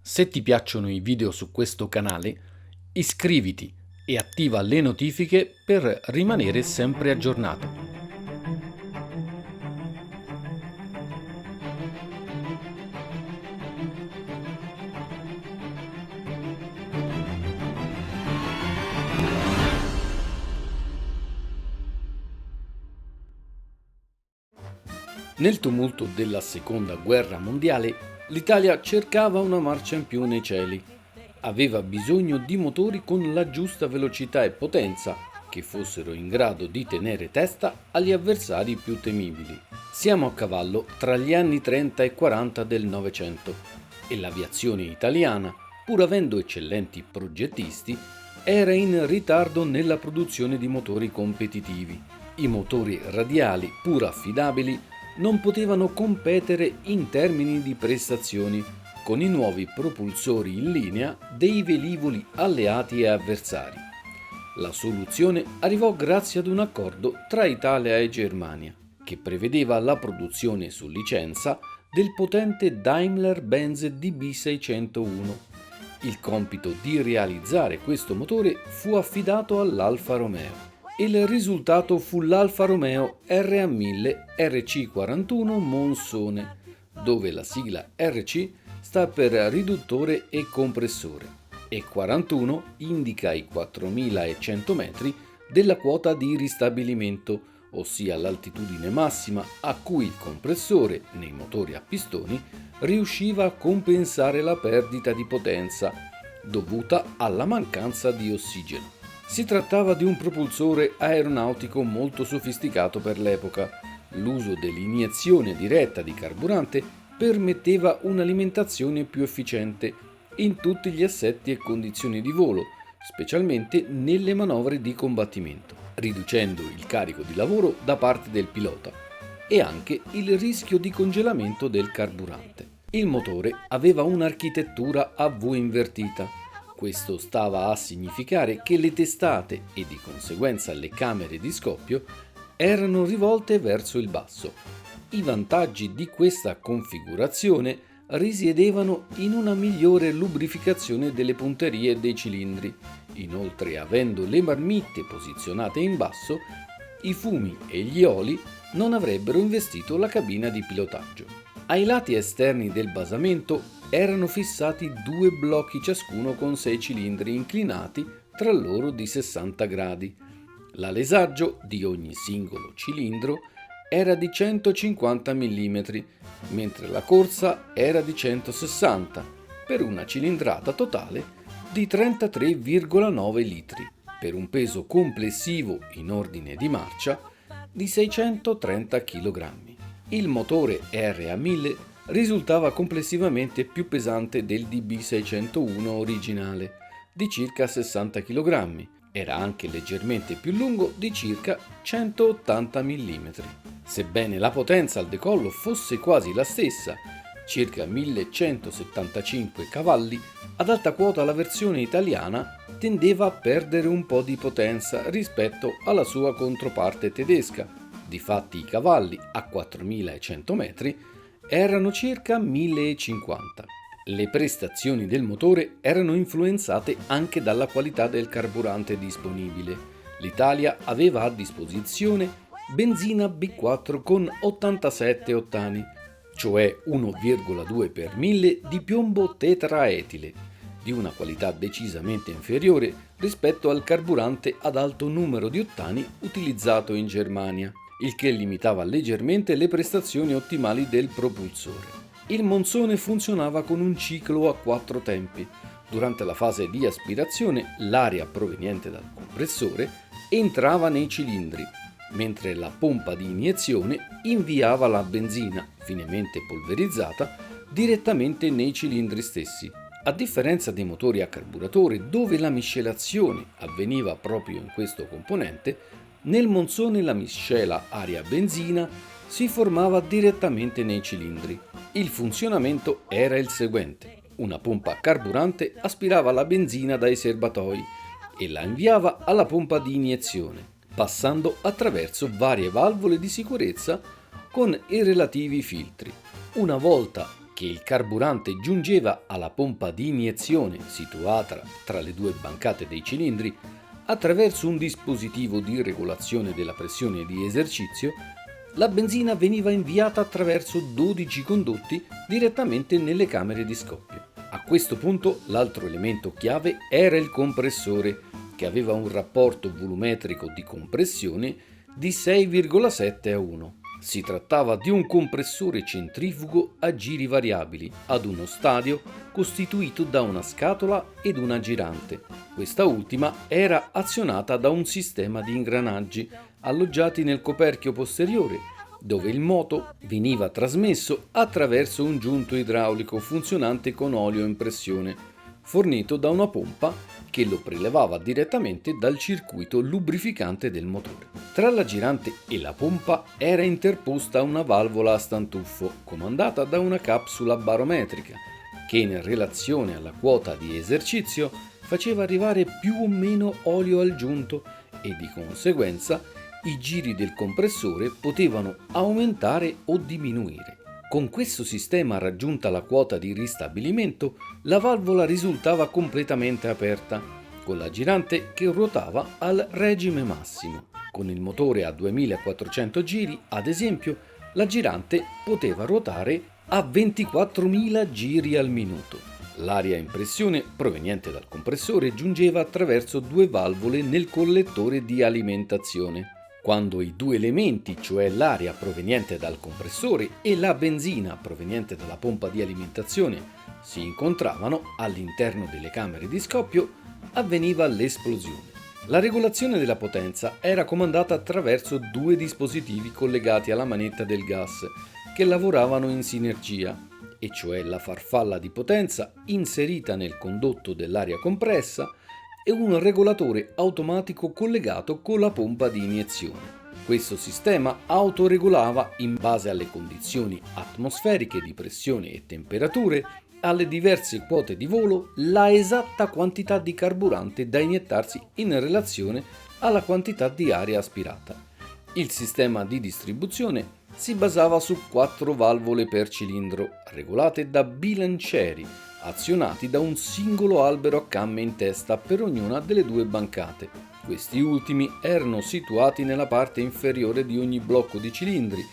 Se ti piacciono i video su questo canale, iscriviti e attiva le notifiche per rimanere sempre aggiornato. Nel tumulto della Seconda Guerra Mondiale, l'Italia cercava una marcia in più nei cieli. Aveva bisogno di motori con la giusta velocità e potenza, che fossero in grado di tenere testa agli avversari più temibili. Siamo a cavallo tra gli anni 30 e 40 del Novecento e l'aviazione italiana, pur avendo eccellenti progettisti, era in ritardo nella produzione di motori competitivi. I motori radiali, pur affidabili, non potevano competere in termini di prestazioni con i nuovi propulsori in linea dei velivoli alleati e avversari. La soluzione arrivò grazie ad un accordo tra Italia e Germania, che prevedeva la produzione su licenza del potente Daimler-Benz DB601. Il compito di realizzare questo motore fu affidato all'Alfa Romeo. Il risultato fu l'Alfa Romeo RA1000 RC41 Monsone, dove la sigla RC sta per riduttore e compressore e 41 indica i 4100 metri della quota di ristabilimento, ossia l'altitudine massima a cui il compressore nei motori a pistoni riusciva a compensare la perdita di potenza dovuta alla mancanza di ossigeno. Si trattava di un propulsore aeronautico molto sofisticato per l'epoca. L'uso dell'iniezione diretta di carburante permetteva un'alimentazione più efficiente in tutti gli assetti e condizioni di volo, specialmente nelle manovre di combattimento, riducendo il carico di lavoro da parte del pilota e anche il rischio di congelamento del carburante. Il motore aveva un'architettura a V invertita. Questo stava a significare che le testate e di conseguenza le camere di scoppio erano rivolte verso il basso. I vantaggi di questa configurazione risiedevano in una migliore lubrificazione delle punterie dei cilindri. Inoltre, avendo le marmitte posizionate in basso, i fumi e gli oli non avrebbero investito la cabina di pilotaggio. Ai lati esterni del basamento erano fissati due blocchi ciascuno con 6 cilindri inclinati tra loro di 60 gradi. L'alesaggio di ogni singolo cilindro era di 150 mm, mentre la corsa era di 160, per una cilindrata totale di 33,9 litri, per un peso complessivo in ordine di marcia di 630 kg. Il motore RA1000 risultava complessivamente più pesante del DB601 originale, di circa 60 kg. Era anche leggermente più lungo di circa 180 mm. Sebbene la potenza al decollo fosse quasi la stessa, circa 1175 cavalli, ad alta quota la versione italiana tendeva a perdere un po' di potenza rispetto alla sua controparte tedesca. Difatti i cavalli a 4100 metri erano circa 1050. Le prestazioni del motore erano influenzate anche dalla qualità del carburante disponibile. L'Italia aveva a disposizione benzina B4 con 87 ottani, cioè 1,2 per 1000 di piombo tetraetile, di una qualità decisamente inferiore rispetto al carburante ad alto numero di ottani utilizzato in Germania, il che limitava leggermente le prestazioni ottimali del propulsore. Il Monsone funzionava con un ciclo a 4 tempi. Durante la fase di aspirazione, l'aria proveniente dal compressore entrava nei cilindri, mentre la pompa di iniezione inviava la benzina, finemente polverizzata, direttamente nei cilindri stessi. A differenza dei motori a carburatore, dove la miscelazione avveniva proprio in questo componente, nel Monsone la miscela aria-benzina si formava direttamente nei cilindri. Il funzionamento era il seguente: una pompa carburante aspirava la benzina dai serbatoi e la inviava alla pompa di iniezione, passando attraverso varie valvole di sicurezza con i relativi filtri. Una volta che il carburante giungeva alla pompa di iniezione situata tra le due bancate dei cilindri, attraverso un dispositivo di regolazione della pressione di esercizio, la benzina veniva inviata attraverso 12 condotti direttamente nelle camere di scoppio. A questo punto l'altro elemento chiave era il compressore, che aveva un rapporto volumetrico di compressione di 6,7 a 1. Si trattava di un compressore centrifugo a giri variabili ad uno stadio costituito da una scatola ed una girante. Questa ultima era azionata da un sistema di ingranaggi alloggiati nel coperchio posteriore, dove il moto veniva trasmesso attraverso un giunto idraulico funzionante con olio in pressione, fornito da una pompa che lo prelevava direttamente dal circuito lubrificante del motore. Tra la girante e la pompa era interposta una valvola a stantuffo comandata da una capsula barometrica che, in relazione alla quota di esercizio, faceva arrivare più o meno olio al giunto e di conseguenza i giri del compressore potevano aumentare o diminuire. Con questo sistema, raggiunta la quota di ristabilimento, la valvola risultava completamente aperta, con la girante che ruotava al regime massimo. Con il motore a 2400 giri, ad esempio, la girante poteva ruotare a 24.000 giri al minuto. L'aria in pressione proveniente dal compressore giungeva attraverso due valvole nel collettore di alimentazione. Quando i due elementi, cioè l'aria proveniente dal compressore e la benzina proveniente dalla pompa di alimentazione, si incontravano all'interno delle camere di scoppio, avveniva l'esplosione. La regolazione della potenza era comandata attraverso due dispositivi collegati alla manetta del gas che lavoravano in sinergia, e cioè la farfalla di potenza inserita nel condotto dell'aria compressa e un regolatore automatico collegato con la pompa di iniezione. Questo sistema autoregolava in base alle condizioni atmosferiche di pressione e temperature, alle diverse quote di volo, la esatta quantità di carburante da iniettarsi in relazione alla quantità di aria aspirata. Il sistema di distribuzione si basava su 4 valvole per cilindro, regolate da bilancieri azionati da un singolo albero a camme in testa per ognuna delle due bancate. Questi ultimi erano situati nella parte inferiore di ogni blocco di cilindri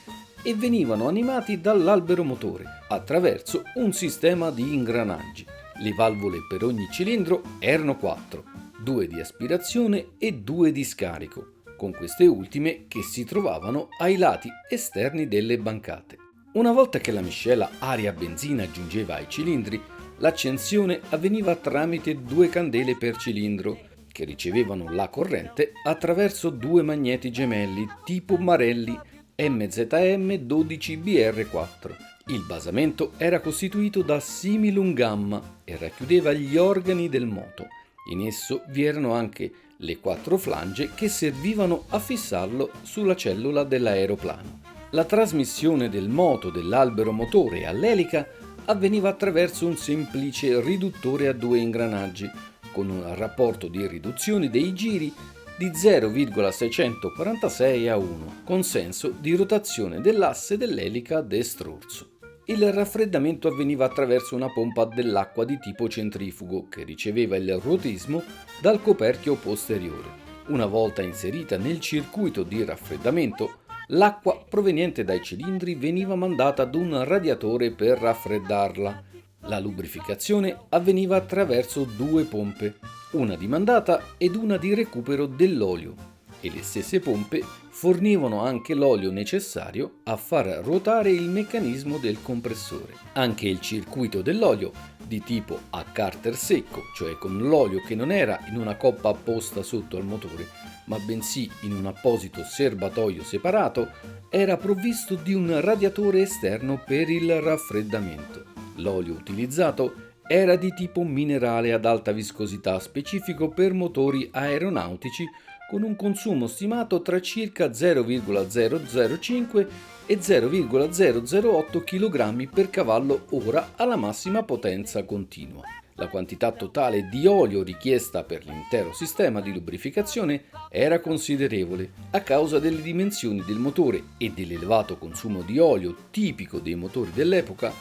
e venivano animati dall'albero motore attraverso un sistema di ingranaggi. Le valvole per ogni cilindro erano 4, 2 di aspirazione e 2 di scarico, con queste ultime che si trovavano ai lati esterni delle bancate. Una volta che la miscela aria-benzina giungeva ai cilindri, l'accensione avveniva tramite 2 candele per cilindro che ricevevano la corrente attraverso 2 magneti gemelli tipo Marelli MZM12BR4. Il basamento era costituito da similum gamma e racchiudeva gli organi del moto. In esso vi erano anche le 4 flange che servivano a fissarlo sulla cellula dell'aeroplano. La trasmissione del moto dell'albero motore all'elica avveniva attraverso un semplice riduttore a 2 ingranaggi, con un rapporto di riduzione dei giri di 0,646 a 1, con senso di rotazione dell'asse dell'elica destro-orso. Il raffreddamento avveniva attraverso una pompa dell'acqua di tipo centrifugo che riceveva il rotismo dal coperchio posteriore. Una volta inserita nel circuito di raffreddamento, l'acqua proveniente dai cilindri veniva mandata ad un radiatore per raffreddarla. La lubrificazione avveniva attraverso 2 pompe, una di mandata ed una di recupero dell'olio, e le stesse pompe fornivano anche l'olio necessario a far ruotare il meccanismo del compressore. Anche il circuito dell'olio, di tipo a carter secco, cioè con l'olio che non era in una coppa apposta sotto al motore, ma bensì in un apposito serbatoio separato, era provvisto di un radiatore esterno per il raffreddamento. L'olio utilizzato era di tipo minerale ad alta viscosità, specifico per motori aeronautici, con un consumo stimato tra circa 0,005 e 0,008 kg per cavallo ora alla massima potenza continua. La quantità totale di olio richiesta per l'intero sistema di lubrificazione era considerevole a causa delle dimensioni del motore e dell'elevato consumo di olio tipico dei motori dell'epoca.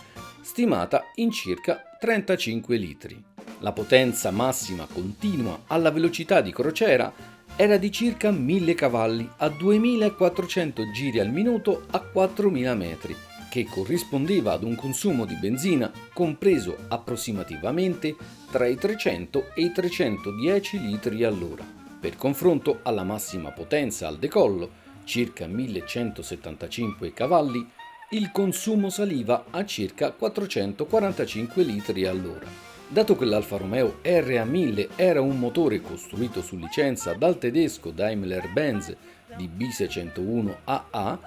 stimata in circa 35 litri. La potenza massima continua alla velocità di crociera era di circa 1000 cavalli a 2400 giri al minuto a 4000 metri, che corrispondeva ad un consumo di benzina compreso approssimativamente tra i 300 e i 310 litri all'ora. Per confronto alla massima potenza al decollo, circa 1175 cavalli, il consumo saliva a circa 445 litri all'ora. Dato che l'Alfa Romeo RA1000 era un motore costruito su licenza dal tedesco Daimler-Benz di B601AA,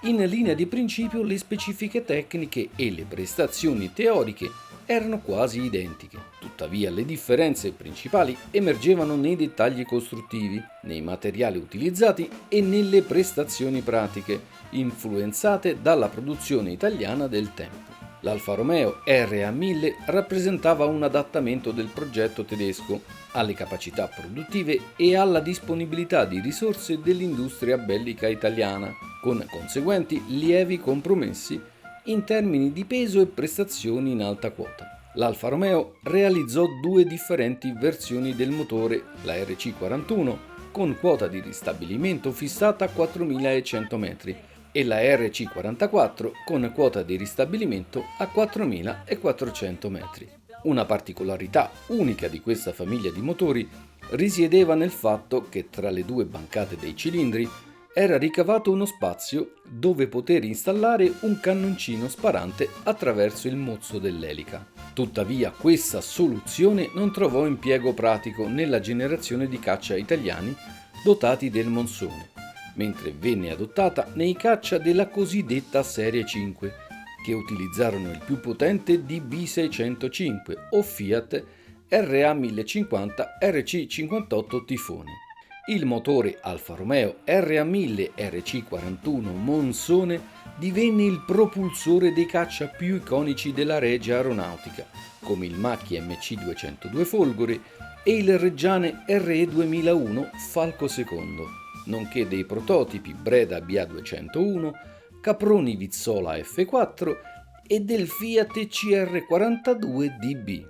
in linea di principio le specifiche tecniche e le prestazioni teoriche erano quasi identiche. Tuttavia le differenze principali emergevano nei dettagli costruttivi, nei materiali utilizzati e nelle prestazioni pratiche, influenzate dalla produzione italiana del tempo. L'Alfa Romeo RA1000 rappresentava un adattamento del progetto tedesco alle capacità produttive e alla disponibilità di risorse dell'industria bellica italiana, con conseguenti lievi compromessi in termini di peso e prestazioni in alta quota. L'Alfa Romeo realizzò due differenti versioni del motore, la RC41 con quota di ristabilimento fissata a 4100 metri e la RC44 con quota di ristabilimento a 4400 metri. Una particolarità unica di questa famiglia di motori risiedeva nel fatto che tra le due bancate dei cilindri era ricavato uno spazio dove poter installare un cannoncino sparante attraverso il mozzo dell'elica. Tuttavia questa soluzione non trovò impiego pratico nella generazione di caccia italiani dotati del Monsone, mentre venne adottata nei caccia della cosiddetta Serie 5, che utilizzarono il più potente DB605 o Fiat RA1050 RC58 Tifone. Il motore Alfa Romeo RA1000 RC41 Monsone divenne il propulsore dei caccia più iconici della Regia Aeronautica, come il Macchi MC202 Folgore e il Reggiane RE2001 Falco II, nonché dei prototipi Breda BA201, Caproni Vizzola F4 e del Fiat CR42 DB.